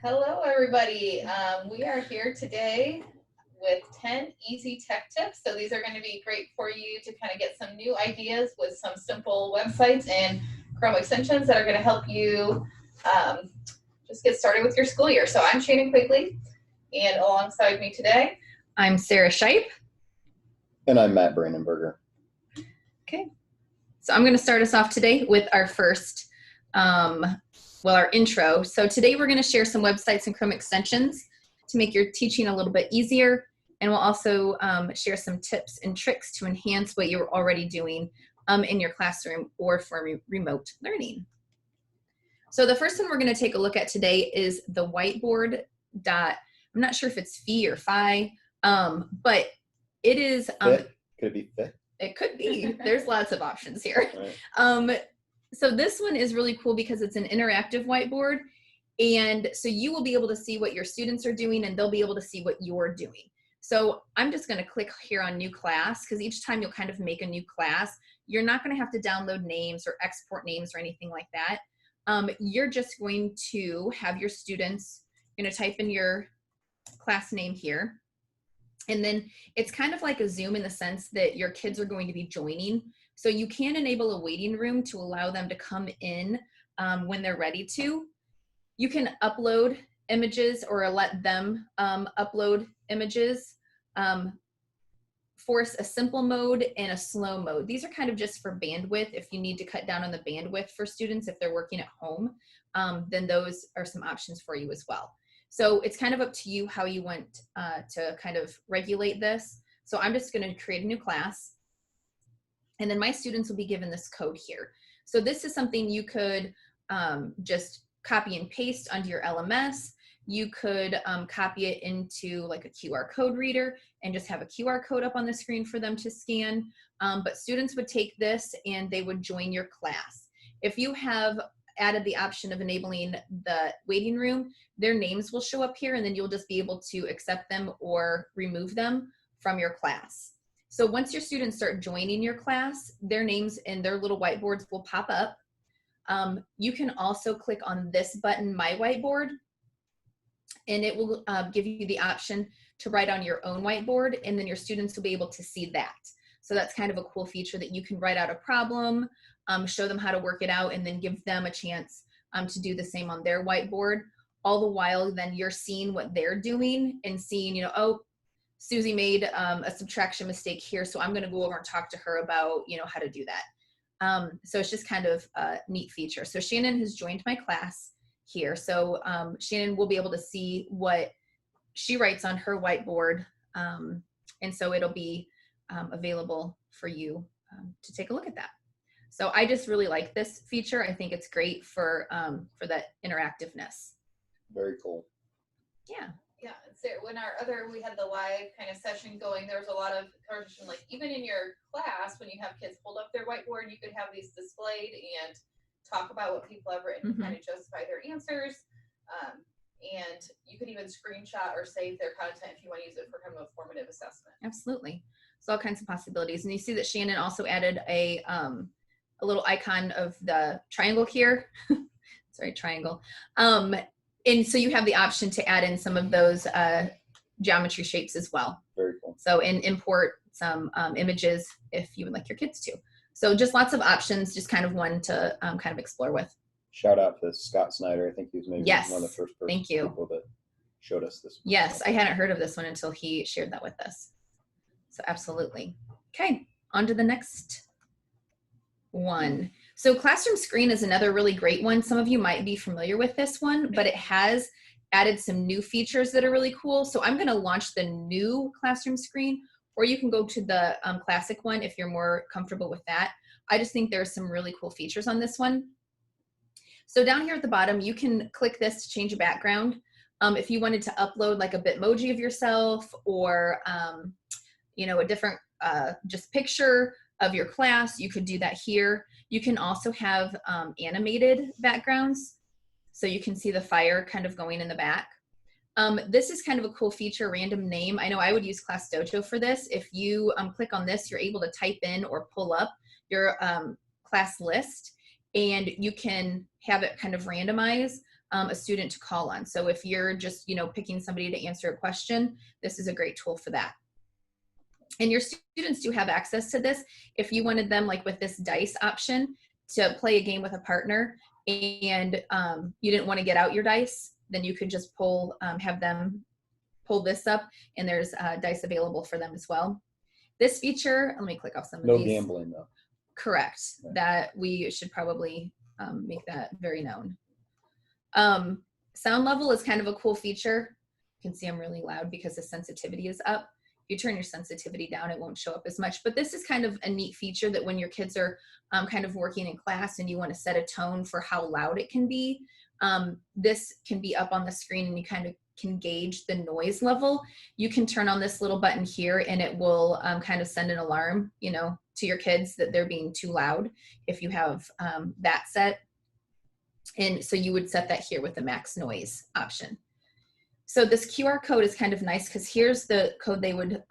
Hello, everybody. We are here today with 10 easy tech tips. So these are going to be great for you to kind of get some new ideas with some simple websites and Chrome extensions that are going to help you just get started with your school year. So I'm Shannon Quigley, and alongside me today, I'm Sarah Shipe. And I'm Matt Brandenberger. Okay. So I'm going to start us off today with our first our intro. So today we're going to share some websites and Chrome extensions to make your teaching a little bit easier. And we'll also share some tips and tricks to enhance what you're already doing in your classroom or for remote learning. So the first one we're going to take a look at today is the Whiteboard. I'm not sure if it's Phi or Phi, but it is. Could it be Fit? It could be. There's lots of options here. Right. So this one is really cool because it's an interactive whiteboard. And so you will be able to see what your students are doing and they'll be able to see what you're doing. So I'm just going to click here on new class because each time you'll kind of make a new class, you're not going to have to download names or export names or anything like that. You're just going to have your students, you're going to type in your class name here. And then it's kind of like a Zoom in the sense that your kids are going to be joining. So you can enable a waiting room to allow them to come in when they're ready to. You can upload images or let them upload images, force a simple mode and a slow mode. These are kind of just for bandwidth. If you need to cut down on the bandwidth for students, if they're working at home, then those are some options for you as well. So it's kind of up to you how you want to kind of regulate this. So I'm just going to create a new class. And then my students will be given this code here. So this is something you could just copy and paste onto your LMS. You could copy it into like a QR code reader and just have a QR code up on the screen for them to scan. But students would take this and they would join your class. If you have added the option of enabling the waiting room, their names will show up here and then you'll just be able to accept them or remove them from your class. So once your students start joining your class, their names and their little whiteboards will pop up. You can also click on this button, My Whiteboard, and it will give you the option to write on your own whiteboard, and then your students will be able to see that. So that's kind of a cool feature that you can write out a problem, show them how to work it out, and then give them a chance to do the same on their whiteboard. All the while, then you're seeing what they're doing and seeing, oh, Susie made a subtraction mistake here, so I'm going to go over and talk to her about, how to do that. So it's just kind of a neat feature. So Shannon has joined my class here. So Shannon will be able to see what she writes on her whiteboard, and so it'll be available for you to take a look at that. So I just really like this feature. I think it's great for that interactiveness. Very cool. Yeah. yeah, so when we had the live kind of session going, there was a lot of conversation, like even in your class, when you have kids hold up their whiteboard, you could have these displayed and talk about what people have written, kind of justify their answers. And you could even screenshot or save their content if you want to use it for kind of a formative assessment. Absolutely. So all kinds of possibilities. And you see that Shannon also added a little icon of the triangle here. Sorry, triangle. And so you have the option to add in some of those geometry shapes as well. Very cool. So and import some images if you would like your kids to. So just lots of options, just kind of one to kind of explore with. Shout out to Scott Snyder. I think he was maybe one of the first people that showed us this one. Yes, I hadn't heard of this one until he shared that with us. So absolutely. Okay, on to the next one. So Classroom Screen is another really great one. Some of you might be familiar with this one, but it has added some new features that are really cool. So I'm going to launch the new Classroom Screen, or you can go to the classic one if you're more comfortable with that. I just think there's some really cool features on this one. So down here at the bottom, you can click this to change a background. If you wanted to upload like a Bitmoji of yourself or a different just picture of your class, you could do that here. You can also have animated backgrounds. So you can see the fire kind of going in the back. This is kind of a cool feature, random name. I know I would use Class Dojo for this. If you click on this, you're able to type in or pull up your class list. and you can have it kind of randomize a student to call on. So if you're just, picking somebody to answer a question, this is a great tool for that. And your students do have access to this. If you wanted them, like with this dice option, to play a game with a partner, and you didn't want to get out your dice, then you could just have them pull this up, and there's dice available for them as well. This feature, let me click off some of these. No gambling though. Correct. Right. That we should probably make that very known. Sound level is kind of a cool feature. You can see I'm really loud because the sensitivity is up. If you turn your sensitivity down, it won't show up as much, but this is kind of a neat feature that when your kids are kind of working in class and you want to set a tone for how loud it can be, this can be up on the screen, and you kind of can gauge the noise level. You can turn on this little button here, and it will kind of send an alarm, to your kids that they're being too loud if you have that set. And so you would set that here with the max noise option. So this QR code is kind of nice because here's the code they would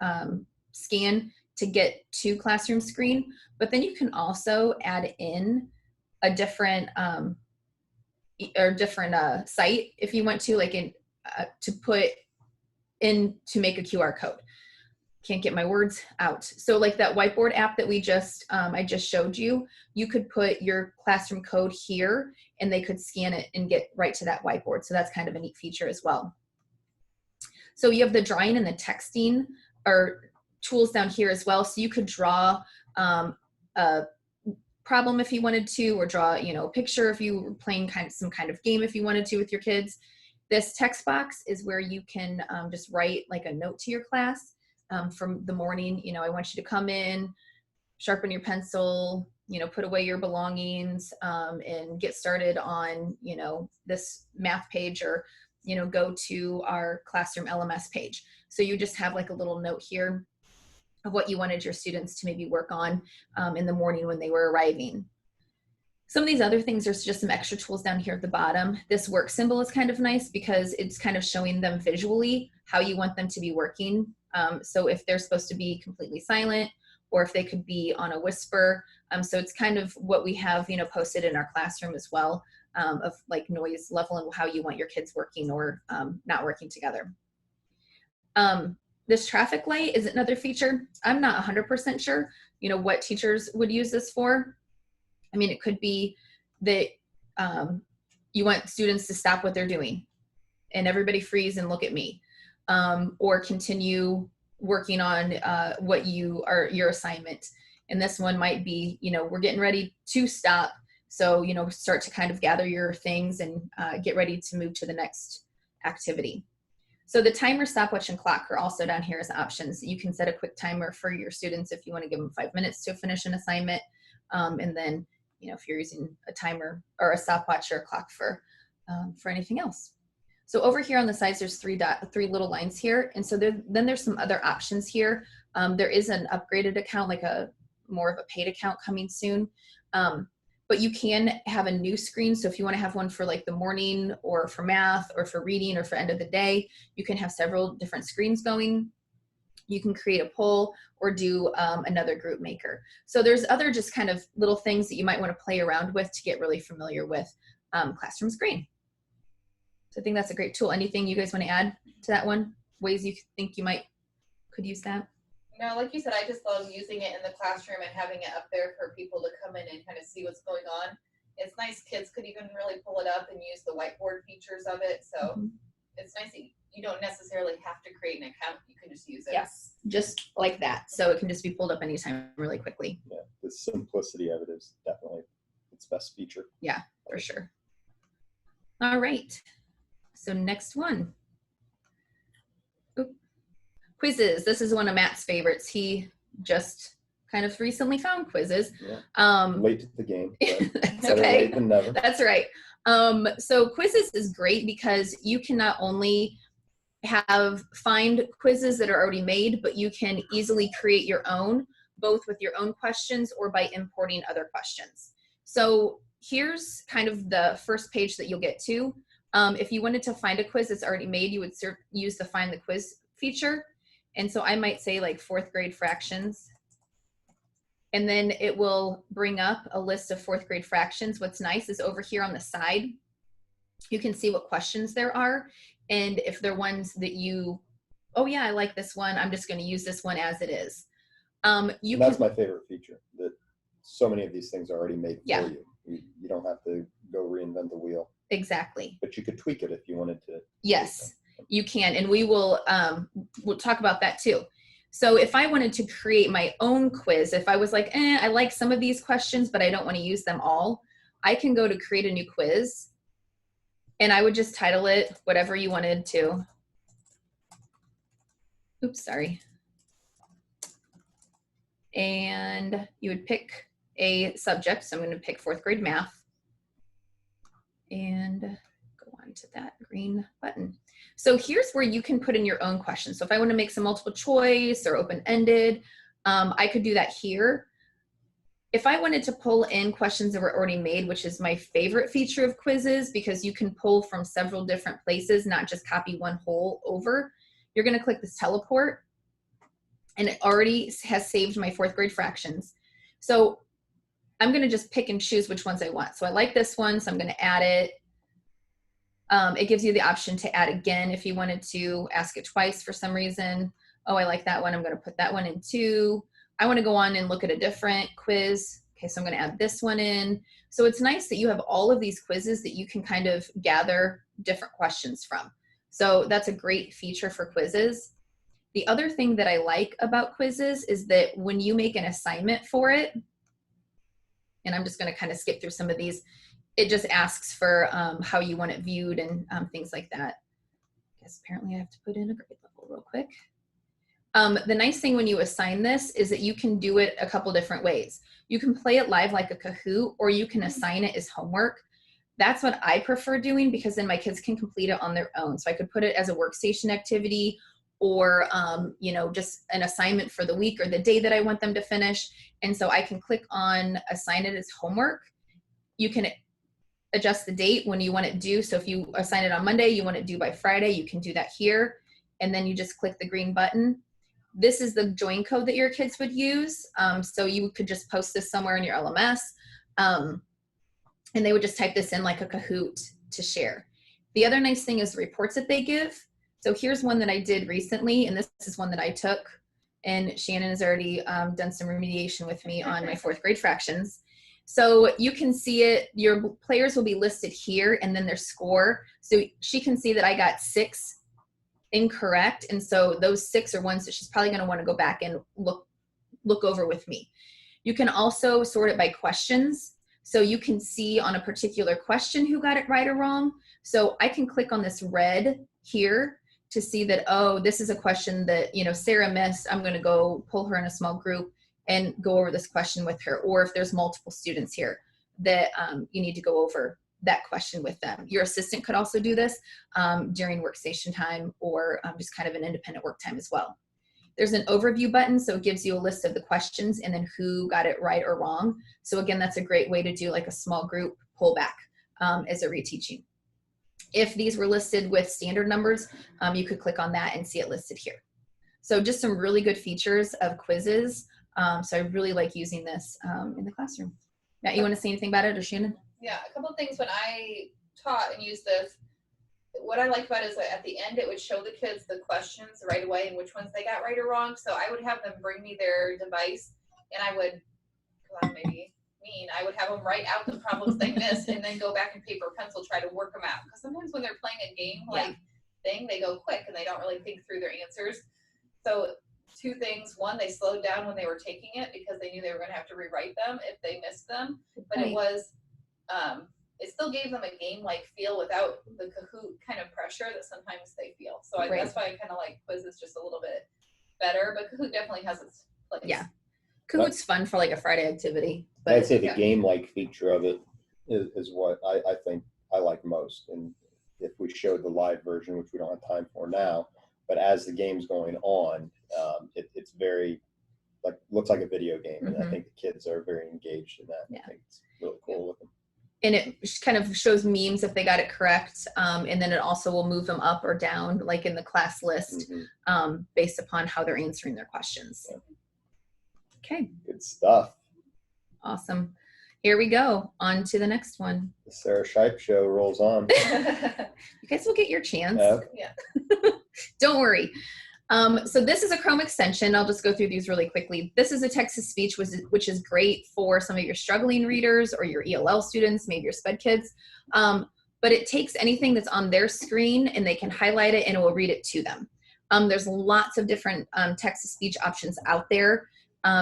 scan to get to classroom screen, but then you can also add in a different site if you want to, like to put in to make a QR code. Can't get my words out. So like that Whiteboard app that we just I just showed you, you could put your classroom code here and they could scan it and get right to that whiteboard. So that's kind of a neat feature as well. So you have the drawing and the texting or tools down here as well. So you could draw a problem if you wanted to, or draw, a picture if you were playing some kind of game if you wanted to with your kids. This text box is where you can just write like a note to your class from the morning. I want you to come in, sharpen your pencil, put away your belongings, and get started on, this math page, or, go to our classroom LMS page. So you just have like a little note here of what you wanted your students to maybe work on in the morning when they were arriving. Some of these other things, there's just some extra tools down here at the bottom. This work symbol is kind of nice because it's kind of showing them visually how you want them to be working. So if they're supposed to be completely silent, or if they could be on a whisper. So it's kind of what we have, posted in our classroom as well, of like noise level and how you want your kids working or not working together. This traffic light is another feature. I'm not 100% sure, what teachers would use this for. I mean, it could be that you want students to stop what they're doing and everybody freeze and look at me, or continue working on your assignment. And this one might be, we're getting ready to stop. So, start to kind of gather your things and get ready to move to the next activity. So the timer, stopwatch, and clock are also down here as options. You can set a quick timer for your students if you want to give them 5 minutes to finish an assignment. And then, if you're using a timer or a stopwatch or a clock for anything else. So over here on the sides, there's three little lines here. And so then there's some other options here. There is an upgraded account, like more of a paid account coming soon. But you can have a new screen. So if you want to have one for like the morning, or for math, or for reading, or for end of the day, you can have several different screens going. You can create a poll or do another group maker. So there's other just kind of little things that you might want to play around with to get really familiar with Classroom Screen. So I think that's a great tool. Anything you guys want to add to that one? Ways you think you could use that? No, like you said, I just love using it in the classroom and having it up there for people to come in and kind of see what's going on. It's nice. Kids could even really pull it up and use the whiteboard features of it. So it's nice that you don't necessarily have to create an account. You can just use it. Yes, just like that. So it can just be pulled up anytime really quickly. Yeah, the simplicity of it is definitely its best feature. Yeah, for sure. All right. So next one. Quizzes. This is one of Matt's favorites. He just kind of recently found quizzes. Yeah. Late to the game. That's okay. Late than never. That's right. So quizzes is great because you can not only find quizzes that are already made, but you can easily create your own, both with your own questions or by importing other questions. So here's kind of the first page that you'll get to. If you wanted to find a quiz that's already made, you would use the Find the Quiz feature. And so I might say like 4th grade fractions. And then it will bring up a list of 4th grade fractions. What's nice is over here on the side, you can see what questions there are. And if they're ones that you, oh yeah, I like this one, I'm just going to use this one as it is. That's my favorite feature, that so many of these things are already made for Yeah. you. You don't have to go reinvent the wheel. Exactly. But you could tweak it if you wanted to. Yes, you can. And we will, we'll talk about that too. So if I wanted to create my own quiz, if I was like, I like some of these questions, but I don't want to use them all, I can go to create a new quiz, and I would just title it whatever you wanted to. Oops, sorry. And you would pick a subject. So I'm going to pick 4th grade math and go on to that green button. So here's where you can put in your own questions. So if I want to make some multiple choice or open-ended, I could do that here. If I wanted to pull in questions that were already made, which is my favorite feature of quizzes, because you can pull from several different places, not just copy one whole over, you're going to click this teleport, and it already has saved my 4th grade fractions. So I'm going to just pick and choose which ones I want. So I like this one, so I'm going to add it. It gives you the option to add again if you wanted to ask it twice for some reason. Oh, I like that one. I'm going to put that one in too. I want to go on and look at a different quiz. Okay, so I'm going to add this one in. So it's nice that you have all of these quizzes that you can kind of gather different questions from. So that's a great feature for quizzes. The other thing that I like about quizzes is that when you make an assignment for it, and I'm just going to kind of skip through some of these, it just asks for how you want it viewed and things like that. I guess apparently I have to put in a grade level real quick. The nice thing when you assign this is that you can do it a couple different ways. You can play it live like a Kahoot, or you can assign it as homework. That's what I prefer doing, because then my kids can complete it on their own. So I could put it as a workstation activity, or you know, just an assignment for the week or the day that I want them to finish. And so I can click on assign it as homework. You can adjust the date when you want it due. So if you assign it on Monday, you want it due by Friday, you can do that here. And then you just click the green button. This is the join code that your kids would use. So you could just post this somewhere in your LMS, and they would just type this in like a Kahoot to share. The other nice thing is the reports that they give. So here's one that I did recently, and this is one that I took, and Shannon has already done some remediation with me on my 4th grade fractions. So you can see it, your players will be listed here, and then their score. So she can see that I got 6 incorrect, and so those 6 are ones that she's probably going to want to go back and look over with me. You can also sort it by questions, so you can see on a particular question who got it right or wrong. So I can click on this red here to see that, oh, this is a question that, you know, Sarah missed. I'm going to go pull her in a small group and go over this question with her. Or if there's multiple students here that you need to go over that question with them. Your assistant could also do this during workstation time, or just kind of an independent work time as well. There's an overview button, so it gives you a list of the questions and then who got it right or wrong. So again, that's a great way to do like a small group pullback as a reteaching. If these were listed with standard numbers, you could click on that and see it listed here. So just some really good features of quizzes. So I really like using this in the classroom. Matt, you want to say anything about it, or Shannon? Yeah, a couple of things when I taught and used this. What I like about it is that at the end it would show the kids the questions right away and which ones they got right or wrong. So I would have them bring me their device, and I would, I would have them write out the problems they missed and then go back and paper pencil try to work them out. Because sometimes when they're playing a game thing, they go quick and they don't really think through their answers. So 2 things. One, they slowed down when they were taking it because they knew they were going to have to rewrite them if they missed them. But it was, it still gave them a game-like feel without the Kahoot kind of pressure that sometimes they feel. So that's why I kind of like quizzes just a little bit better. But Kahoot definitely has its place. Yeah. Kahoot's fun for like a Friday activity. But I'd say the game-like feature of it is what I think I like most. And if we showed the live version, which we don't have time for now, but as the game's going on, it's very, like, looks like a video game. And I think the kids are very engaged in that. I think it's really cool with them. And it kind of shows memes if they got it correct. And then it also will move them up or down, like in the class list, based upon how they're answering their questions. Yeah. Okay. Good stuff. Awesome. Here we go. On to the next one. The Sarah Shipe show rolls on. You guys will get your chance. Yeah. Don't worry. So this is a Chrome extension. I'll just go through these really quickly. This is a text-to-speech, which is great for some of your struggling readers or your ELL students, maybe your SPED kids. But it takes anything that's on their screen and they can highlight it and it will read it to them. There's lots of different text-to-speech options out there.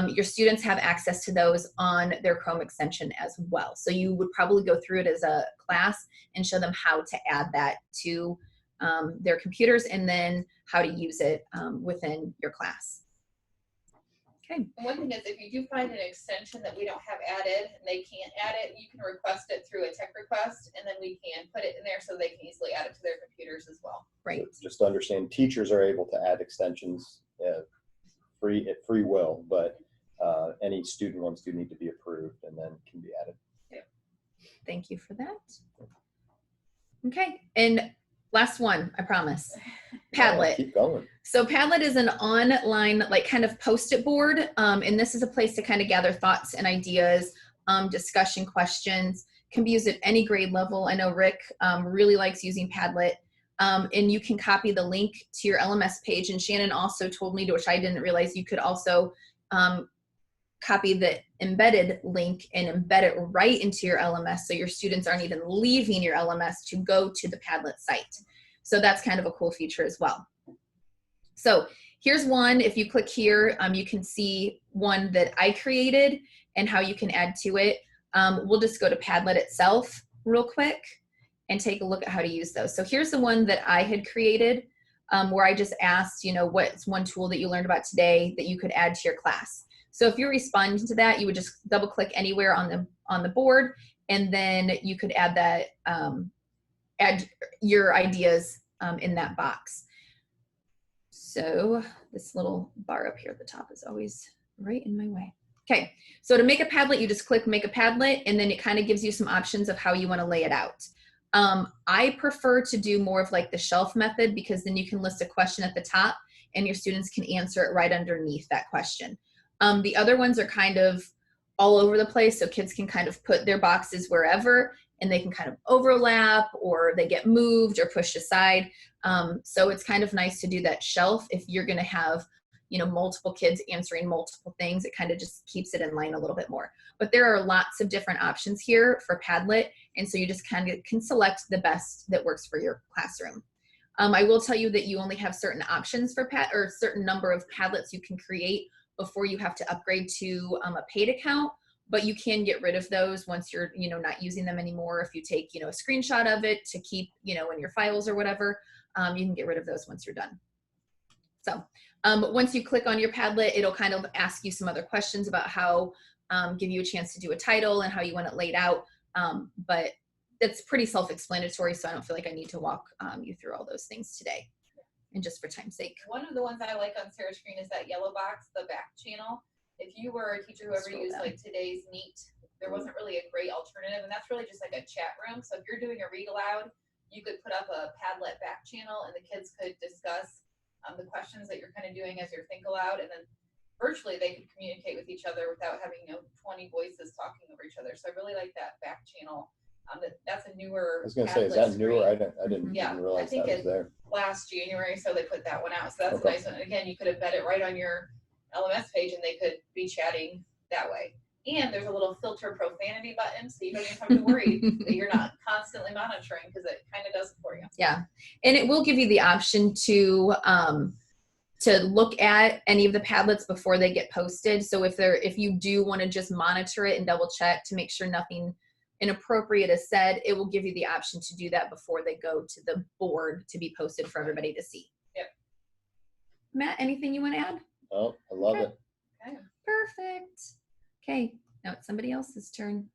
Your students have access to those on their Chrome extension as well. So you would probably go through it as a class and show them how to add that to their computers and then how to use it within your class. Okay. And one thing is, if you do find an extension that we don't have added and they can't add it, you can request it through a tech request, and then we can put it in there so they can easily add it to their computers as well. Right. Just to understand, teachers are able to add extensions at free will, but any student ones do need to be approved and then can be added. Yeah. Thank you for that. Okay, and last one, I promise. Padlet. Keep going. So Padlet is an online, like, kind of post-it board, and this is a place to kind of gather thoughts and ideas, discussion questions. Can be used at any grade level. I know Rick really likes using Padlet, and you can copy the link to your LMS page. And Shannon also told me, which I didn't realize, you could also copy the embedded link and embed it right into your LMS, so your students aren't even leaving your LMS to go to the Padlet site. So that's kind of a cool feature as well. So here's one. If you click here, you can see one that I created and how you can add to it. We'll just go to Padlet itself real quick and take a look at how to use those. So here's the one that I had created, where I just asked, you know, what's one tool that you learned about today that you could add to your class. So if you're responding to that, you would just double click anywhere on the board, and then you could add that, add your ideas in that box. So this little bar up here at the top is always right in my way. Okay, so to make a Padlet, you just click Make a Padlet, and then it kind of gives you some options of how you want to lay it out. I prefer to do more of like the shelf method, because then you can list a question at the top and your students can answer it right underneath that question. The other ones are kind of all over the place, so kids can kind of put their boxes wherever, and they can kind of overlap, or they get moved or pushed aside. So it's kind of nice to do that shelf if you're going to have, you know, multiple kids answering multiple things. It kind of just keeps it in line a little bit more. But there are lots of different options here for Padlet, and so you just kind of can select the best that works for your classroom. I will tell you that you only have certain options for or certain number of Padlets you can create before you have to upgrade to a paid account, but you can get rid of those once you're, you know, not using them anymore. If you take, you know, a screenshot of it to keep, you know, in your files or whatever, you can get rid of those once you're done. So once you click on your Padlet, it'll kind of ask you some other questions about how, give you a chance to do a title and how you want it laid out. But it's pretty self-explanatory, so I don't feel like I need to walk you through all those things today. And just for time's sake. One of the ones I like on Sarah's screen is that yellow box, the back channel. If you were a teacher who ever used like today's Meet, there wasn't really a great alternative, and that's really just like a chat room. So if you're doing a read aloud, you could put up a Padlet back channel, and the kids could discuss the questions that you're kind of doing as your think aloud, and then virtually they could communicate with each other without having, you know, 20 voices talking over each other. So I really like that back channel. That's a newer. I was going to say, is that newer? I didn't Yeah, even realize that was there. Last January, so they put that one out. So that's a nice one. And again, you could embed it right on your LMS page, and they could be chatting that way. And there's a little filter profanity button, so you don't even have to worry that you're not constantly monitoring, because it kind of does it for you. Yeah, and it will give you the option to look at any of the Padlets before they get posted. So if you do want to just monitor it and double check to make sure nothing inappropriate is said, it will give you the option to do that before they go to the board to be posted for everybody to see. Yep. Matt, anything you want to add? Oh, I love it. Okay. Perfect. Okay, now it's somebody else's turn.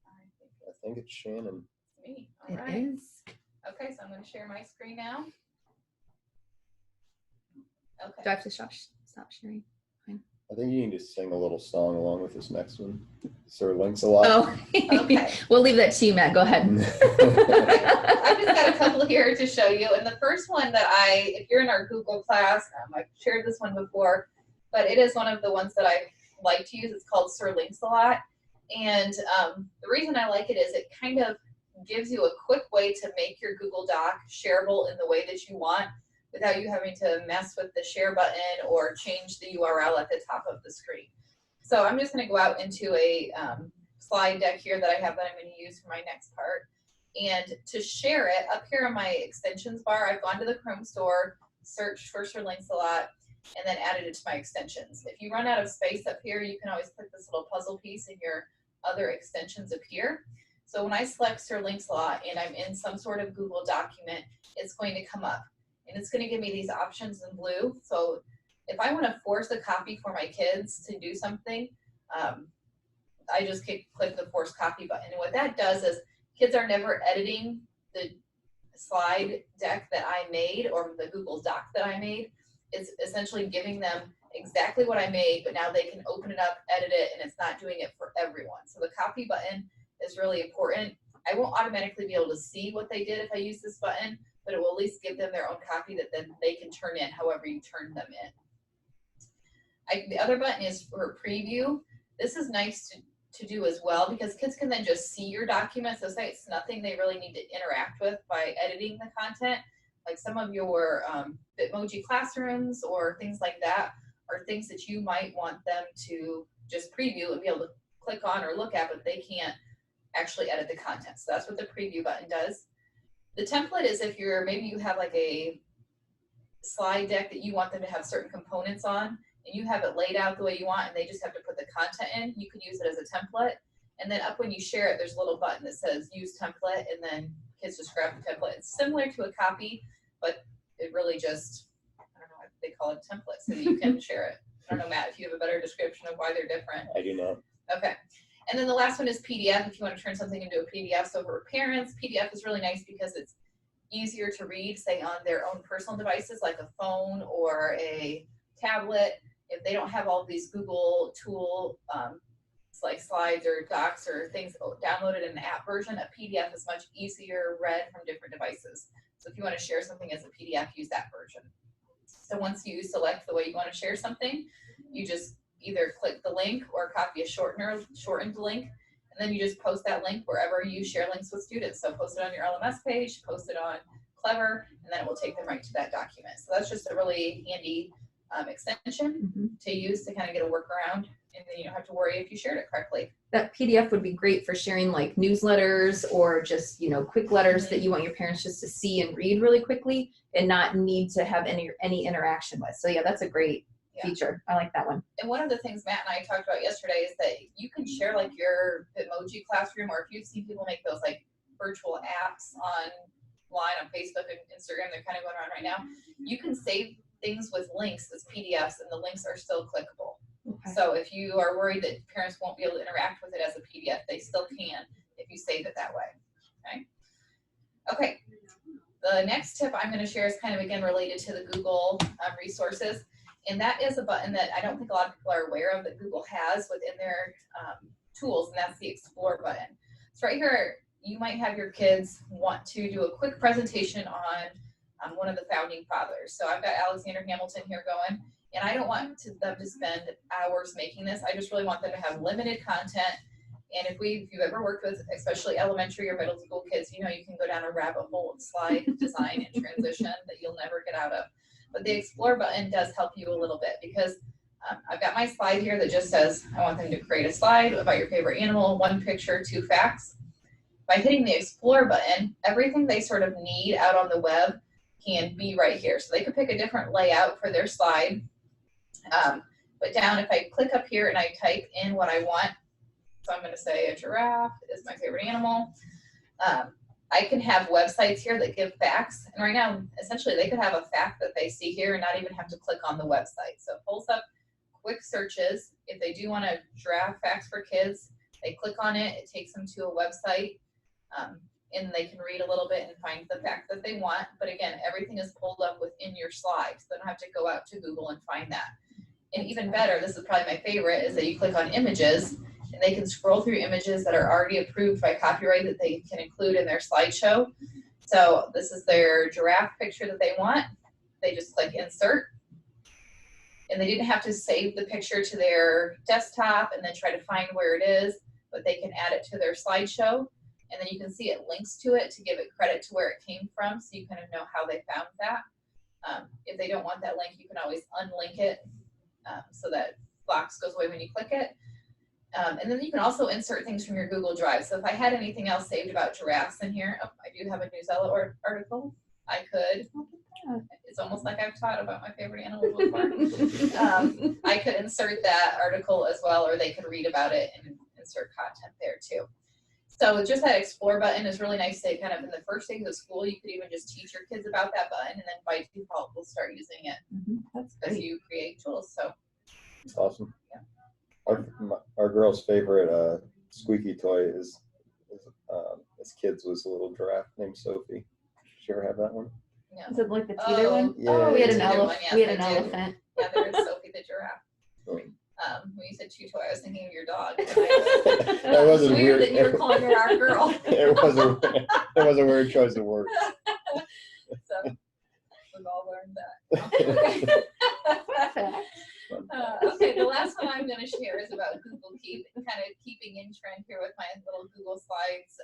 I think it's Shannon. Me. All It right. is. Okay, so I'm going to share my screen now. Okay. Do I have to stop sharing? I think you need to sing a little song along with this next one. Sir LinksALot. Oh, Okay. We'll leave that to you, Matt. Go ahead. I've just got a couple here to show you. And the first one that if you're in our Google class, I've shared this one before, but it is one of the ones that I like to use. It's called Sir LinksALot. And the reason I like it is it kind of gives you a quick way to make your Google Doc shareable in the way that you want without you having to mess with the share button or change the URL at the top of the screen. So I'm just going to go out into a slide deck here that I have that I'm going to use for my next part. And to share it, up here on my extensions bar, I've gone to the Chrome store, searched for Sir LinksALot, and then added it to my extensions. If you run out of space up here, you can always put this little puzzle piece in your other extensions appear. So when I select Sir LinksALot and I'm in some sort of Google document, it's going to come up. And it's going to give me these options in blue. So if I want to force a copy for my kids to do something, I just click the force copy button. And what that does is kids are never editing the slide deck that I made or the Google Doc that I made. It's essentially giving them exactly what I made, but now they can open it up, edit it, and it's not doing it for everyone. So the copy button is really important. I won't automatically be able to see what they did if I use this button, but it will at least give them their own copy that then they can turn in however you turn them in. The other button is for preview. This is nice to do as well because kids can then just see your document. So say it's nothing they really need to interact with by editing the content. Like some of your Bitmoji classrooms or things like that are things that you might want them to just preview and be able to click on or look at, but they can't actually edit the content. So that's what the preview button does. The template is if maybe you have like a slide deck that you want them to have certain components on and you have it laid out the way you want and they just have to put the content in, you could use it as a template. And then up when you share it, there's a little button that says use template, and then kids just grab the template. It's similar to a copy, but it really just, I don't know why they call it a template so that you can share it. I don't know, Matt, if you have a better description of why they're different. I do not. Okay. And then the last one is PDF. If you want to turn something into a PDF. So for parents, PDF is really nice because it's easier to read, say on their own personal devices like a phone or a tablet. If they don't have all of these Google tool like slides or docs or things downloaded in the app version, a PDF is much easier read from different devices. So if you want to share something as a PDF, use that version. So once you select the way you want to share something, you just either click the link or copy a shortened link, and then you just post that link wherever you share links with students. So post it on your LMS page, post it on Clever, and then it will take them right to that document. So that's just a really handy extension to use to kind of get a workaround, and then you don't have to worry if you shared it correctly. That PDF would be great for sharing like newsletters or just, quick letters that you want your parents just to see and read really quickly and not need to have any interaction with. So yeah, that's a great feature. I like that one. And one of the things Matt and I talked about yesterday is that you can share like your Bitmoji classroom, or if you've seen people make those like virtual apps online on Facebook and Instagram, they're kind of going around right now. You can save things with links as PDFs and the links are still clickable. Okay. So if you are worried that parents won't be able to interact with it as a PDF, they still can if you save it that way. Okay. The next tip I'm going to share is kind of again related to the Google resources. And that is a button that I don't think a lot of people are aware of that Google has within their tools, and that's the Explore button. So right here, you might have your kids want to do a quick presentation on one of the founding fathers. So I've got Alexander Hamilton here going, and I don't want them to spend hours making this. I just really want them to have limited content. And if you've ever worked with especially elementary or middle school kids, you can go down a rabbit hole of slide design and transition that you'll never get out of. But the Explore button does help you a little bit because I've got my slide here that just says, I want them to create a slide about your favorite animal, 1 picture, 2 facts. By hitting the Explore button, everything they sort of need out on the web can be right here. So they could pick a different layout for their slide. But down, if I click up here and I type in what I want, so I'm going to say a giraffe is my favorite animal. I can have websites here that give facts. And right now, essentially, they could have a fact that they see here and not even have to click on the website. So it pulls up quick searches. If they do want to draft facts for kids, they click on it. It takes them to a website. And they can read a little bit and find the fact that they want. But again, everything is pulled up within your slide. So they don't have to go out to Google and find that. And even better, this is probably my favorite, is that you click on images and they can scroll through images that are already approved by copyright that they can include in their slideshow. So this is their giraffe picture that they want. They just click insert. and they didn't have to save the picture to their desktop and then try to find where it is, but they can add it to their slideshow, and then you can see it links to it to give it credit to where it came from, so you kind of know how they found that. If they don't want that link, you can always unlink it so that box goes away when you click it. And then you can also insert things from your Google Drive. So if I had anything else saved about giraffes in here, I do have a LinksALot article. I could. It's almost like I've taught about my favorite animal before. I could insert that article as well, or they could read about it and insert content there too. So just that explore button is really nice to kind of in the first days of school, you could even just teach your kids about that button, and then by default, we'll start using it as you create tools. So That's awesome. Yeah. Our girl's favorite squeaky toy is as kids was a little giraffe named Sophie. Did you ever have that one? Yeah. Is it like the teeter one? Yeah. Oh, we had an Teeter one, elephant. yes, We had I an did. elephant. Yeah, there is Sophie the giraffe. Oh. When you said chew toy, I was thinking of your dog. That wasn't Weird weird. that you were calling her our girl. It was a weird choice of words. So we've all learned that. Okay, the last one I'm going to share is about Google Keep, and kind of keeping in trend here with my little Google Slides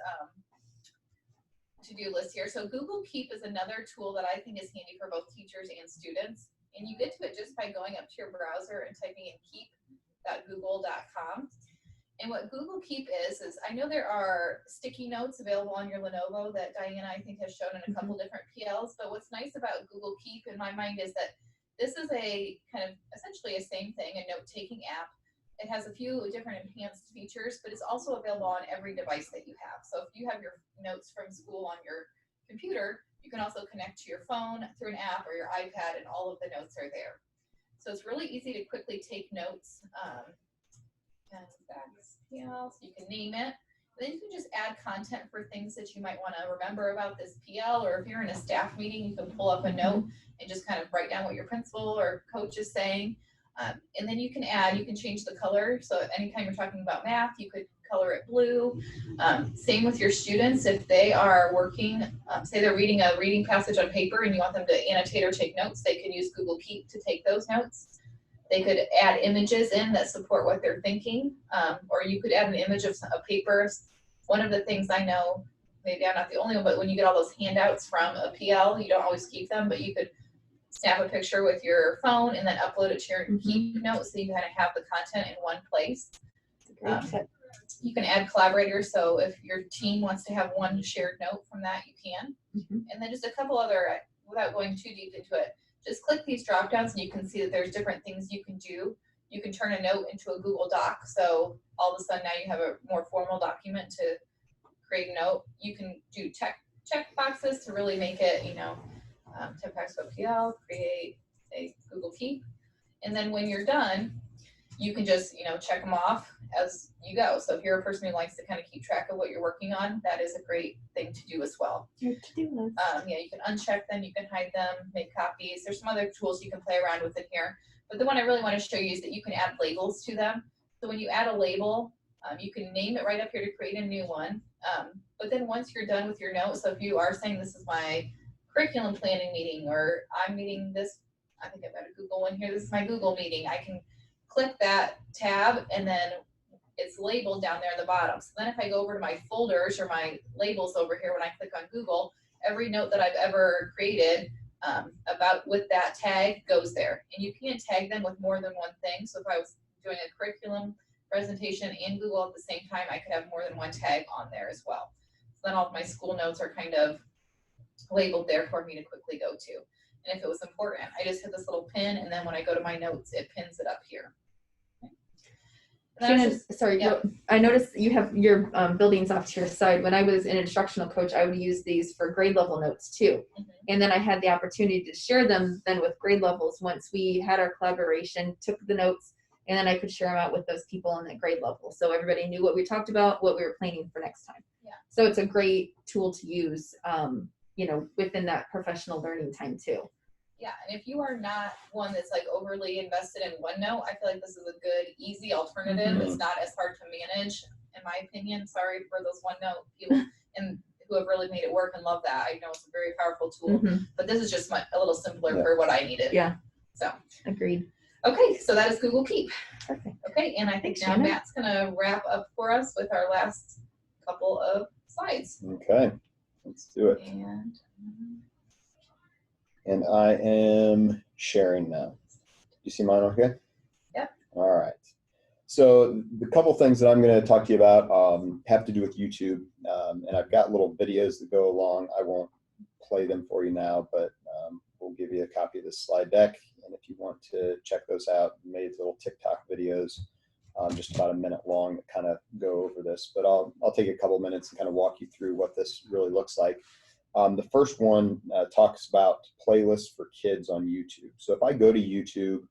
to-do list here. So Google Keep is another tool that I think is handy for both teachers and students. And you get to it just by going up to your browser and typing in keep.google.com. And what Google Keep is I know there are sticky notes available on your Lenovo that Diana, I think, has shown in a couple different PLs. But what's nice about Google Keep in my mind is that this is a kind of essentially a same thing, a note-taking app. It has a few different enhanced features, but it's also available on every device that you have. So if you have your notes from school on your computer, you can also connect to your phone through an app or your iPad, and all of the notes are there. So it's really easy to quickly take notes. And that's, so you can name it. Then you can just add content for things that you might want to remember about this PL, or if you're in a staff meeting, you can pull up a note and just kind of write down what your principal or coach is saying. And then you can change the color. So anytime you're talking about math, you could color it blue. Same with your students. If they are working, say they're reading a reading passage on paper and you want them to annotate or take notes, they can use Google Keep to take those notes. They could add images in that support what they're thinking, or you could add an image of a paper. One of the things I know, maybe I'm not the only one, but when you get all those handouts from a PL, you don't always keep them, but you could snap a picture with your phone and then upload it to your Keep notes so you kind of have the content in one place. You can add collaborators, so if your team wants to have one shared note from that, you can. And then just a couple other, without going too deep into it, just click these drop downs and you can see that there's different things you can do. You can turn a note into a Google Doc, so all of a sudden now you have a more formal document to create a note. You can do check boxes to really make it, check box PL, create a Google Keep. And then when you're done, you can just, check them off as you go. So if you're a person who likes to kind of keep track of what you're working on, that is a great thing to do as well. Your to-do list. You can uncheck them, you can hide them, make copies. There's some other tools you can play around with in here. But the one I really want to show you is that you can add labels to them. So when you add a label, you can name it right up here to create a new one. But then once you're done with your note, so if you are saying this is my curriculum planning meeting, or I'm meeting this, I think I've got a Google one here, this is my Google meeting, I can click that tab and then it's labeled down there in the bottom. So then if I go over to my folders or my labels over here, when I click on Google, every note that I've ever created with that tag goes there. And you can tag them with more than one thing. So if I was doing a curriculum presentation and Google at the same time, I could have more than one tag on there as well. So then all of my school notes are kind of labeled there for me to quickly go to. And if it was important, I just hit this little pin, and then when I go to my notes, it pins it up here. Shannon, sorry, yeah. I noticed you have your buildings off to your side. When I was an instructional coach, I would use these for grade level notes too. And then I had the opportunity to share them then with grade levels once we had our collaboration, took the notes, and then I could share them out with those people in that grade level. So everybody knew what we talked about, what we were planning for next time. Yeah. So it's a great tool to use, within that professional learning time too. Yeah, and if you are not one that's like overly invested in OneNote, I feel like this is a good, easy alternative. It's not as hard to manage, in my opinion. Sorry for those OneNote people and who have really made it work and love that. I know it's a very powerful tool, but this is just a little simpler for what I needed. Yeah. So agreed. Okay, so that is Google Keep. Perfect. Okay, and I think Thanks, now Shannon. Matt's gonna wrap up for us with our last couple of slides. Okay, let's do it. And I am sharing now. You see mine okay? Yep. All right. So the couple things that I'm going to talk to you about have to do with YouTube. And I've got little videos that go along. I won't play them for you now, but we'll give you a copy of this slide deck. And if you want to check those out, we made little TikTok videos, just about a minute long, that kind of go over this. But I'll take a couple minutes and kind of walk you through what this really looks like. The first one talks about playlists for kids on YouTube. So if I go to YouTube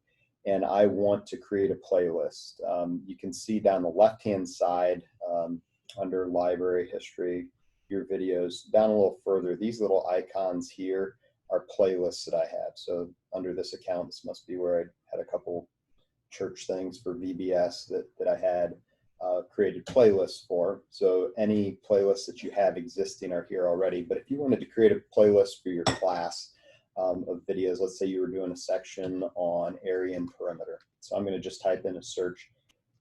and I want to create a playlist, you can see down the left-hand side under library history, your videos, down a little further, these little icons here are playlists that I have. So under this account, this must be where I had a couple church things for VBS that I had created playlists for. So any playlists that you have existing are here already. But if you wanted to create a playlist for your class of videos, let's say you were doing a section on area and perimeter. So I'm going to just type in a search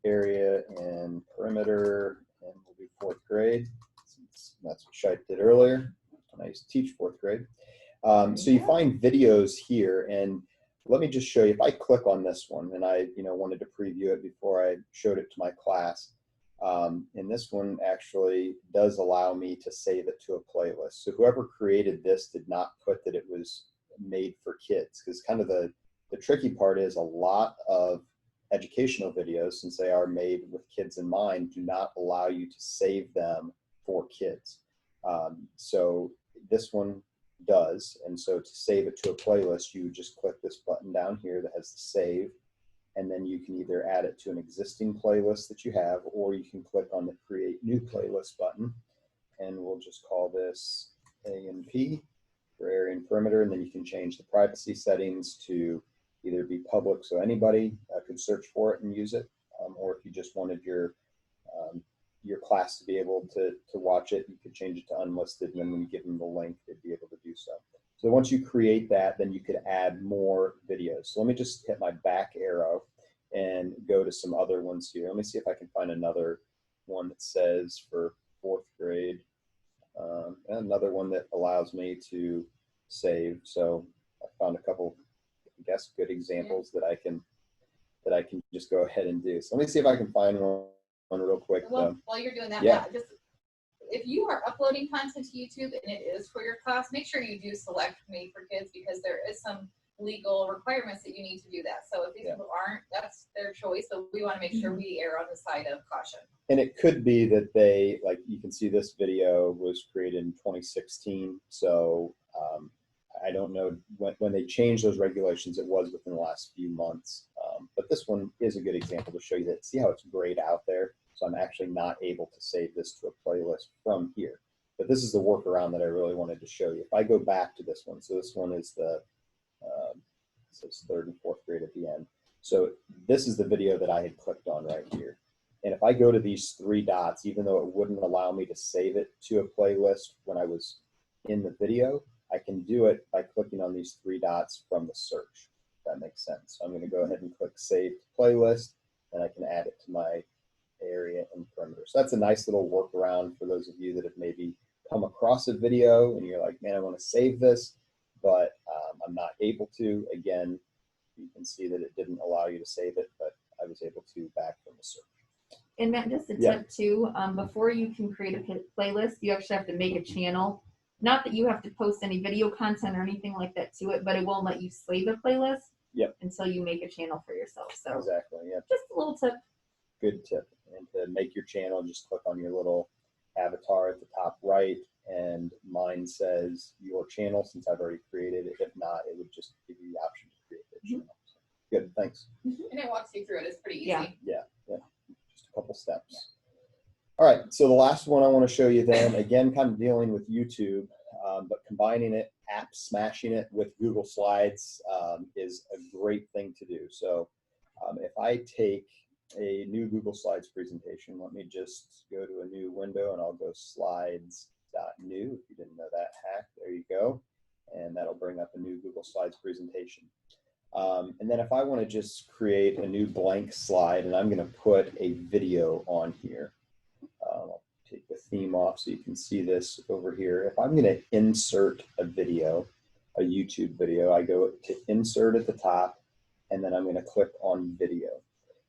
area and perimeter, and we'll do 4th grade. Since that's what Shite did earlier. And I used to teach 4th grade. So you find videos here, and let me just show you. If I click on this one, and I wanted to preview it before I showed it to my class, and this one actually does allow me to save it to a playlist. So whoever created this did not put that it was made for kids, because kind of the tricky part is a lot of educational videos, since they are made with kids in mind, do not allow you to save them for kids. So this one does, and so to save it to a playlist, you just click this button down here that has the save, and then you can either add it to an existing playlist that you have, or you can click on the create new playlist button, and we'll just call this A&P for area and perimeter, and then you can change the privacy settings to either be public so anybody could search for it and use it, or if you just wanted your class to be able to watch it, you could change it to unlisted, and then when you give them the link, they'd be able to do so. So once you create that, then you could add more videos. So let me just hit my back arrow and go to some other ones here. Let me see if I can find another one that says for 4th grade, and another one that allows me to save. So I found a couple, I guess, good examples that I can just go ahead and do. So let me see if I can find one real quick. Well, while you're doing that, yeah. Matt, just if you are uploading content to YouTube and it is for your class, make sure you do select Made for Kids, because there is some legal requirements that you need to do that. So if these people aren't, that's their choice. So we want to make sure we err on the side of caution. And it could be that they, like you can see this video was created in 2016. So I don't know when they changed those regulations, it was within the last few months. But this one is a good example to show you that, see how it's grayed out there? So I'm actually not able to save this to a playlist from here. But this is the workaround that I really wanted to show you. If I go back to this one, so this one is the, so it's 3rd and 4th grade at the end. So this is the video that I had clicked on right here. And if I go to these 3 dots, even though it wouldn't allow me to save it to a playlist when I was in the video, I can do it by clicking on these 3 dots from the search. If that makes sense. So I'm going to go ahead and click Save to Playlist, and I can add it to my area and perimeter. So that's a nice little workaround for those of you that have maybe come across a video and you're like, man, I want to save this, but I'm not able to. Again, you can see that it didn't allow you to save it, but I was able to back from the search. And Matt, just a tip too, before you can create a playlist, you actually have to make a channel. Not that you have to post any video content or anything like that to it, but it won't let you save a playlist until you make a channel for yourself. So exactly, just a little tip. Good tip. And to make your channel, just click on your little avatar at the top right, and mine says your channel, since I've already created it. If not, it would just give you the option to create the channel. So, good, thanks. And it walks you through it. It's pretty easy. Yeah. Just a couple steps. All right, so the last one I want to show you then, again, kind of dealing with YouTube, but combining it, smashing it with Google Slides is a great thing to do. So if I take a new Google Slides presentation, let me just go to a new window, and I'll go slides.new. If you didn't know that hack, there you go. And that'll bring up a new Google Slides presentation. And then if I want to just create a new blank slide, and I'm going to put a video on here. I'll take the theme off so you can see this over here. If I'm going to insert a video, a YouTube video, I go to insert at the top, and then I'm going to click on video.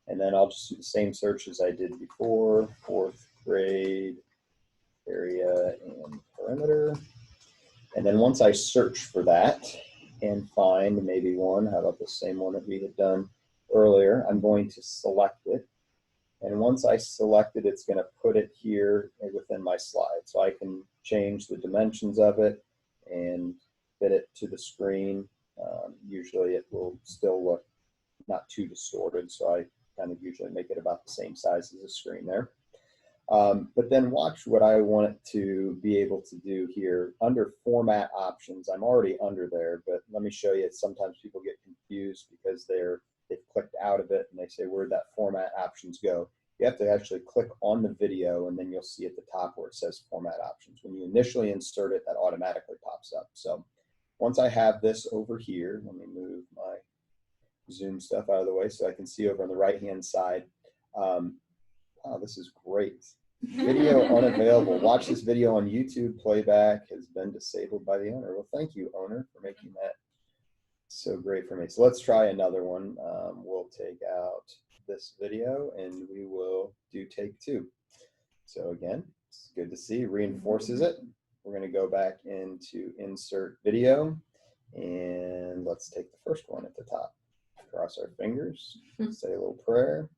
And then I'll just do the same search as I did before, 4th grade area and perimeter. And then once I search for that and find maybe one, how about the same one that we had done earlier, I'm going to select it. And once I select it, it's going to put it here within my slide. So I can change the dimensions of it and fit it to the screen. Usually it will still look not too distorted, so I kind of usually make it about the same size as the screen there. But then watch what I want it to be able to do here. Under format options, I'm already under there, but let me show you. Sometimes people get confused because they've clicked out of it and they say, where'd that format options go? You have to actually click on the video, and then you'll see at the top where it says format options. When you initially insert it, that automatically pops up. So once I have this over here, let me move my Zoom stuff out of the way so I can see over on the right-hand side. Wow, this is great. Video unavailable. Watch this video on YouTube. Playback has been disabled by the owner. Well, thank you, owner, for making that so great for me. So let's try another one. We'll take out this video and we will do take 2. So again, it's good to see. Reinforces it. We're going to go back into insert video, and let's take the first one at the top. Cross our fingers, say a little prayer,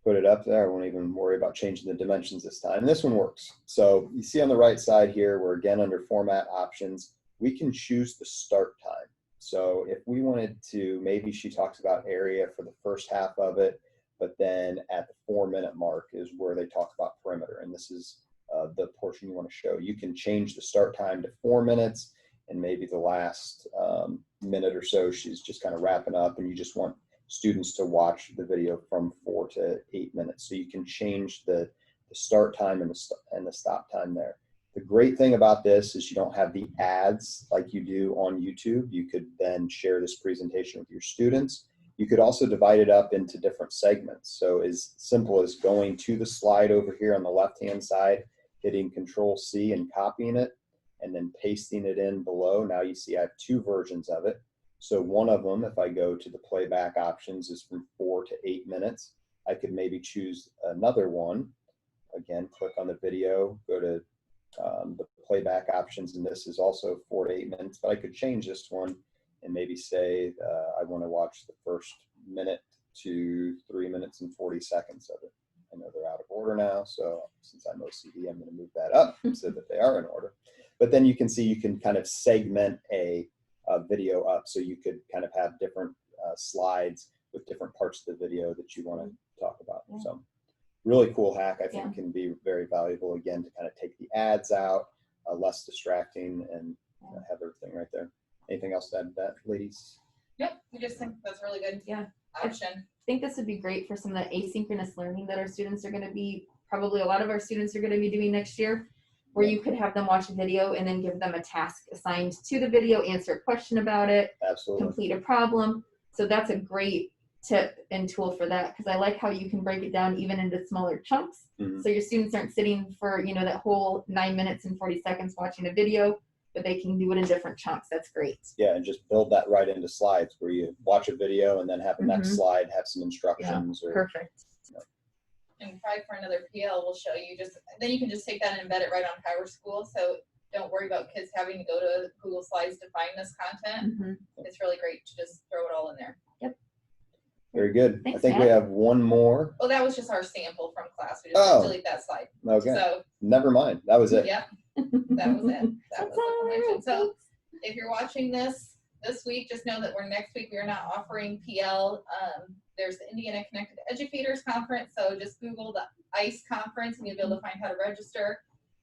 put it up there. I won't even worry about changing the dimensions this time. And this one works. So you see on the right side here, we're again under format options. We can choose the start time. So if we wanted to, maybe she talks about area for the first half of it, but then at the 4-minute mark is where they talk about perimeter. And this is the portion you want to show. You can change the start time to 4 minutes, and maybe the last minute or so she's just kind of wrapping up, and you just want students to watch the video from 4 to 8 minutes. So you can change the start time and the stop time there. The great thing about this is you don't have the ads like you do on YouTube. You could then share this presentation with your students. You could also divide it up into different segments. So as simple as going to the slide over here on the left-hand side, hitting Control-C and copying it, and then pasting it in below. Now you see I have 2 versions of it. So one of them, if I go to the playback options, is from 4 to 8 minutes. I could maybe choose another one. Again, click on the video, go to the playback options, and this is also 4 to 8 minutes, but I could change this one and maybe say I want to watch the first minute to 3 minutes and 40 seconds of it. I know they're out of order now, so since I'm OCD, I'm going to move that up so that they are in order. But then you can see you can kind of segment a video up, so you could kind of have different slides with different parts of the video that you want to talk about. Yeah. So really cool hack, I think, can be very valuable, again, to kind of take the ads out, less distracting, and have everything right there. Anything else to add to that, ladies? Yep, we just think that's really good option. I think this would be great for some of the asynchronous learning that our students are going to be, probably a lot of our students are going to be doing next year, where you could have them watch a video and then give them a task assigned to the video, answer a question about it, absolutely, complete a problem. So that's a great tip and tool for that, because I like how you can break it down even into smaller chunks. So your students aren't sitting for, you know, that whole 9 minutes and 40 seconds watching a video, but they can do it in different chunks. That's great. Yeah, and just build that right into slides where you watch a video and then have the next slide have some instructions. Yeah, perfect. And probably for another PL, we'll show you then you can just take that and embed it right on PowerSchool. So don't worry about kids having to go to Google Slides to find this content. It's really great to just throw it all in there. Yep. Very good. Thanks, I think Matt. we have one more. Oh, that was just our sample from class. We just delete that slide. Okay. So never mind. That was it. Yep. That was it. That was the information. So if you're watching this week, just know that next week we are not offering PL. There's the Indiana Connected Educators Conference, so just Google the ICE conference and you'll be able to find how to register.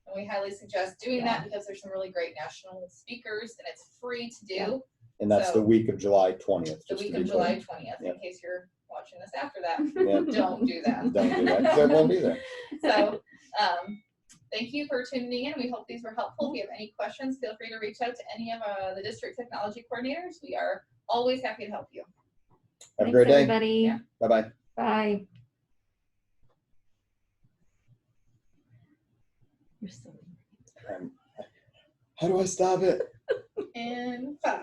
And we highly suggest doing that because there's some really great national speakers and it's free to do. And that's the week of July 20th. The week of July 20th, in case you're watching this after that. Yeah. Don't do that. Don't do that, because I won't be there. So thank you for tuning in. We hope these were helpful. If you have any questions, feel free to reach out to any of the district technology coordinators. We are always happy to help you. Have a great day. Everybody. Yeah. Bye-bye. Bye. You're so How do I stop it? And 5,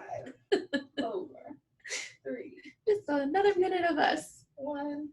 4, 3, just another minute of us. 1.